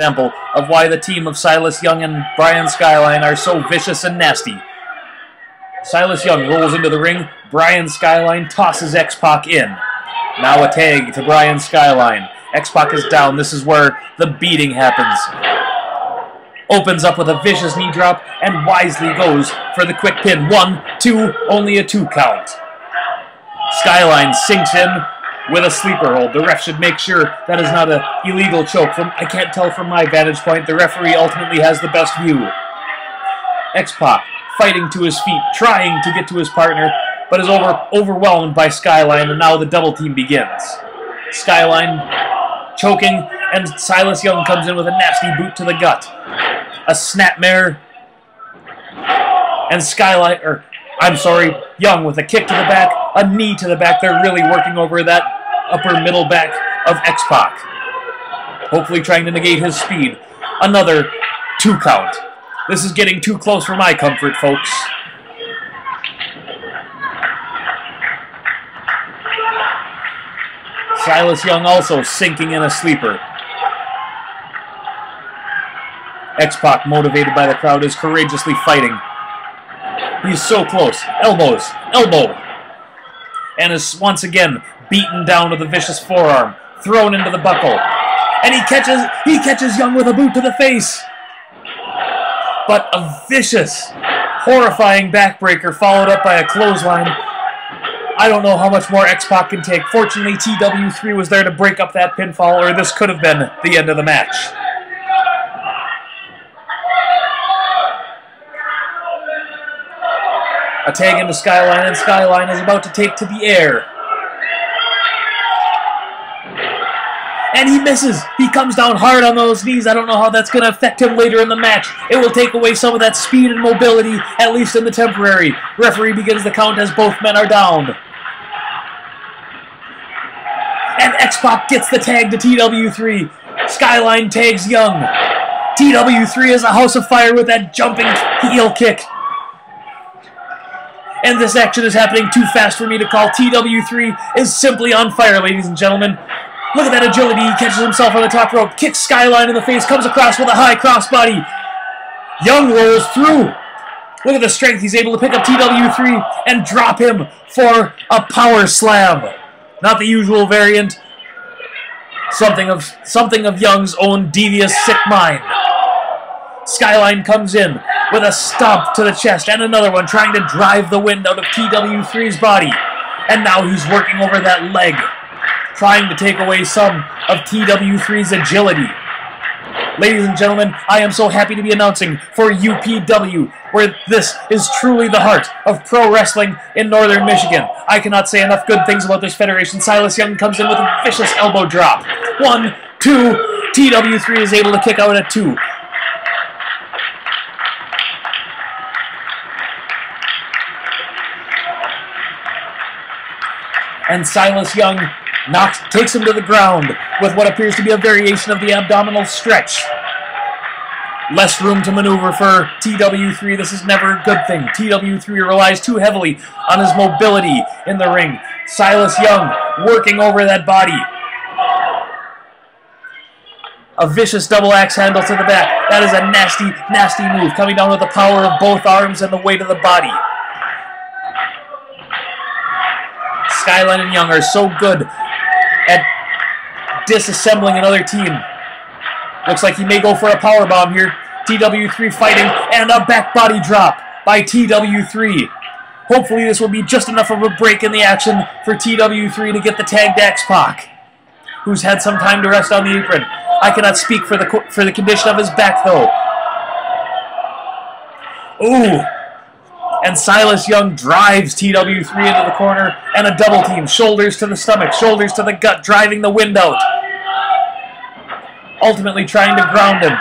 Example of why the team of Silas Young and Brian Skyline are so vicious and nasty. Silas Young rolls into the ring. Brian Skyline tosses X-Pac in. Now a tag to Brian Skyline. X-Pac is down. This is where the beating happens. Opens up with a vicious knee drop and wisely goes for the quick pin. 1, 2, only a 2 count. Skyline sinks in with a sleeper hold. The ref should make sure that is not an illegal choke. I can't tell from my vantage point. The referee ultimately has the best view. X-Pac fighting to his feet, trying to get to his partner, but is overwhelmed by Skyline, and now the double team begins. Skyline choking, and Silas Young comes in with a nasty boot to the gut. A snapmare, and Young with a kick to the back, a knee to the back. They're really working over that upper middle back of X-Pac. Hopefully trying to negate his speed. Another 2 count. This is getting too close for my comfort, folks. Silas Young also sinking in a sleeper. X-Pac, motivated by the crowd, is courageously fighting. He's so close. Elbow. And is once again beaten down with a vicious forearm, thrown into the buckle. And he catches Young with a boot to the face. But a vicious, horrifying backbreaker followed up by a clothesline. I don't know how much more X-Pac can take. Fortunately, TW3 was there to break up that pinfall, or this could have been the end of the match. A tag into Skyline, and Skyline is about to take to the air. And he misses. He comes down hard on those knees. I don't know how that's going to affect him later in the match. It will take away some of that speed and mobility, at least in the temporary. Referee begins the count as both men are down. And X-Pac gets the tag to TW3. Skyline tags Young. TW3 is a house of fire with that jumping heel kick. And this action is happening too fast for me to call. TW3 is simply on fire, ladies and gentlemen. Look at that agility. He catches himself on the top rope, kicks Skyline in the face, comes across with a high crossbody. Young rolls through. Look at the strength. He's able to pick up TW3 and drop him for a power slam. Not the usual variant. Something of Young's own devious, sick mind. Skyline comes in with a stomp to the chest and another one, trying to drive the wind out of TW3's body. And now he's working over that leg, trying to take away some of TW3's agility. Ladies and gentlemen, I am so happy to be announcing for UPW, where this is truly the heart of pro wrestling in northern Michigan. I cannot say enough good things about this federation. Silas Young comes in with a vicious elbow drop. 1, 2, TW3 is able to kick out at 2. And Silas Young takes him to the ground with what appears to be a variation of the abdominal stretch. Less room to maneuver for TW3. This is never a good thing. TW3 relies too heavily on his mobility in the ring. Silas Young working over that body. A vicious double axe handle to the back. That is a nasty, nasty move, coming down with the power of both arms and the weight of the body. Skyline and Young are so good at disassembling another team. Looks like he may go for a powerbomb here. TW3 fighting, and a back body drop by TW3. Hopefully this will be just enough of a break in the action for TW3 to get the tag to X-Pac, who's had some time to rest on the apron. I cannot speak for the condition of his back, though. Ooh. And Silas Young drives TW3 into the corner, and a double team. Shoulders to the stomach, shoulders to the gut, driving the wind out. Ultimately trying to ground him.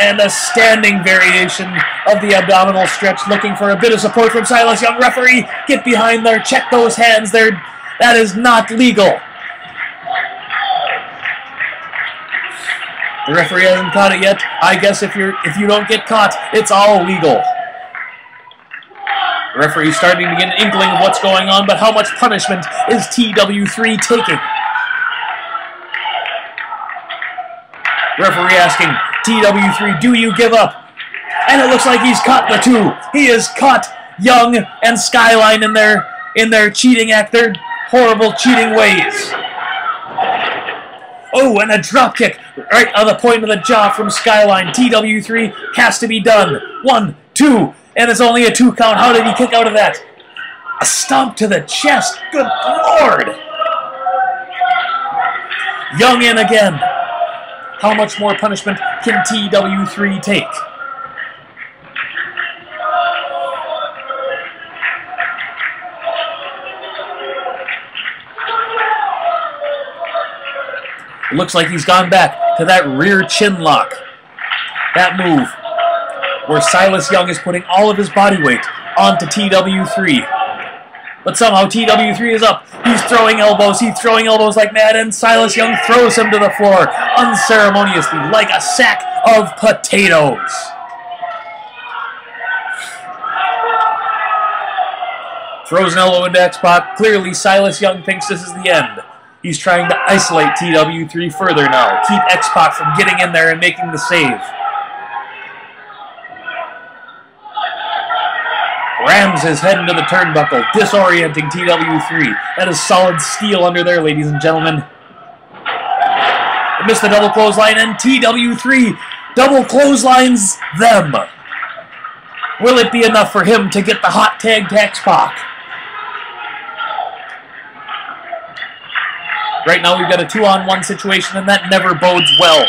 And a standing variation of the abdominal stretch, looking for a bit of support from Silas Young. Referee, get behind there, check those hands there. That is not legal. The referee hasn't caught it yet. I guess if you don't get caught, it's all legal. The referee's starting to get an inkling of what's going on, but how much punishment is TW3 taking? Referee asking TW3, do you give up? And it looks like he's caught the two. He has caught Young and Skyline in their cheating act, their horrible cheating ways. Oh, and a drop kick right on the point of the jaw from Skyline. TW3 has to be done. 1, 2, and it's only a 2 count. How did he kick out of that? A stomp to the chest. Good Lord. Young in again. How much more punishment can TW3 take? It looks like he's gone back to that rear chin lock. That move where Silas Young is putting all of his body weight onto TW3. But somehow TW3 is up. He's throwing elbows. He's throwing elbows like mad, and Silas Young throws him to the floor unceremoniously like a sack of potatoes. Throws an elbow into X-Pac. Clearly, Silas Young thinks this is the end. He's trying to isolate TW3 further now. Keep X-Pac from getting in there and making the save. Rams his head into the turnbuckle, disorienting TW3. That is solid steel under there, ladies and gentlemen. Missed the double clothesline, and TW3 double clotheslines them. Will it be enough for him to get the hot tag to X-Pac? Right now we've got a 2-on-1 situation, and that never bodes well.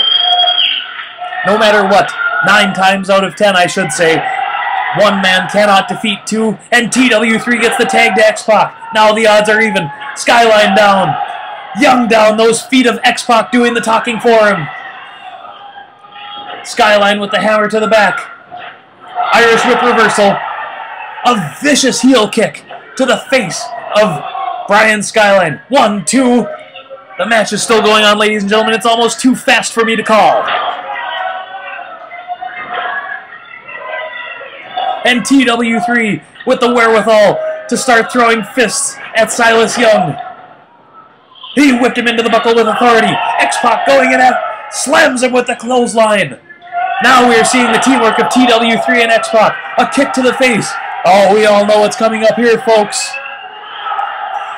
No matter what, 9 times out of 10, I should say, one man cannot defeat two, and TW3 gets the tag to X-Pac. Now the odds are even. Skyline down. Young down. Those feet of X-Pac doing the talking for him. Skyline with the hammer to the back. Irish whip reversal. A vicious heel kick to the face of Brian Skyline. 1, 2. The match is still going on, ladies and gentlemen. It's almost too fast for me to call. And TW3 with the wherewithal to start throwing fists at Silas Young. He whipped him into the buckle with authority. X-Pac going in at, slams him with the clothesline. Now we are seeing the teamwork of TW3 and X-Pac. A kick to the face. Oh, we all know what's coming up here, folks.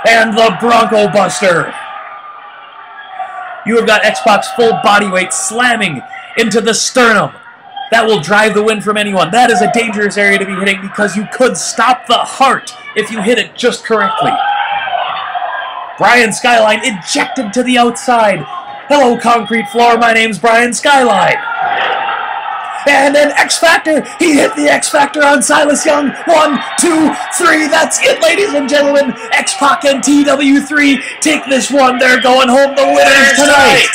And the Bronco Buster. You have got X-Pac's full body weight slamming into the sternum. That will drive the win from anyone. That is a dangerous area to be hitting because you could stop the heart if you hit it just correctly. Brian Skyline ejected to the outside. Hello, concrete floor. My name's Brian Skyline. And an X-Factor. He hit the X-Factor on Silas Young. 1, 2, 3. That's it, ladies and gentlemen. X-Pac and TW3 take this one. They're going home the winners tonight.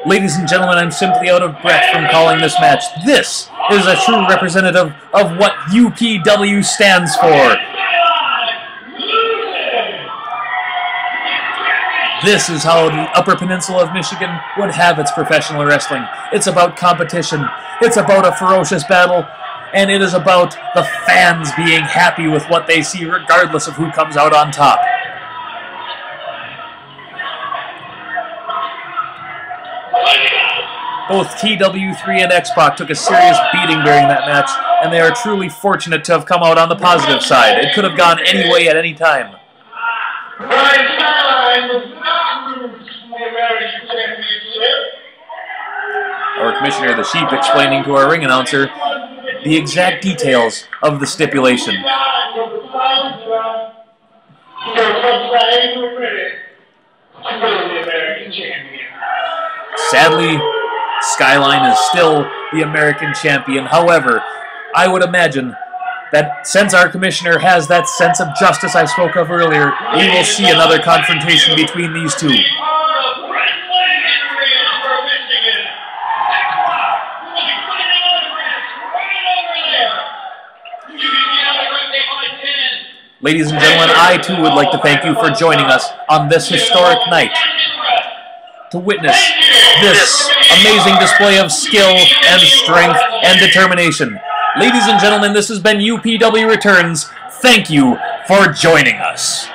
Ladies and gentlemen, I'm simply out of breath from calling this match. This is a true representative of what UPW stands for. This is how the Upper Peninsula of Michigan would have its professional wrestling. It's about competition. It's about a ferocious battle. And it is about the fans being happy with what they see regardless of who comes out on top. Both TW3 and X-Pac took a serious beating during that match, and they are truly fortunate to have come out on the positive side. It could have gone any way at any time. Our Commissioner, the Sheep, explaining to our ring announcer the exact details of the stipulation. Sadly, Skyline is still the American champion. However, I would imagine that since our commissioner has that sense of justice I spoke of earlier, we will see another confrontation between these two. Ladies and gentlemen, I too would like to thank you for joining us on this historic night to witness this amazing display of skill and strength and determination. Ladies and gentlemen, this has been UPW Returns. Thank you for joining us.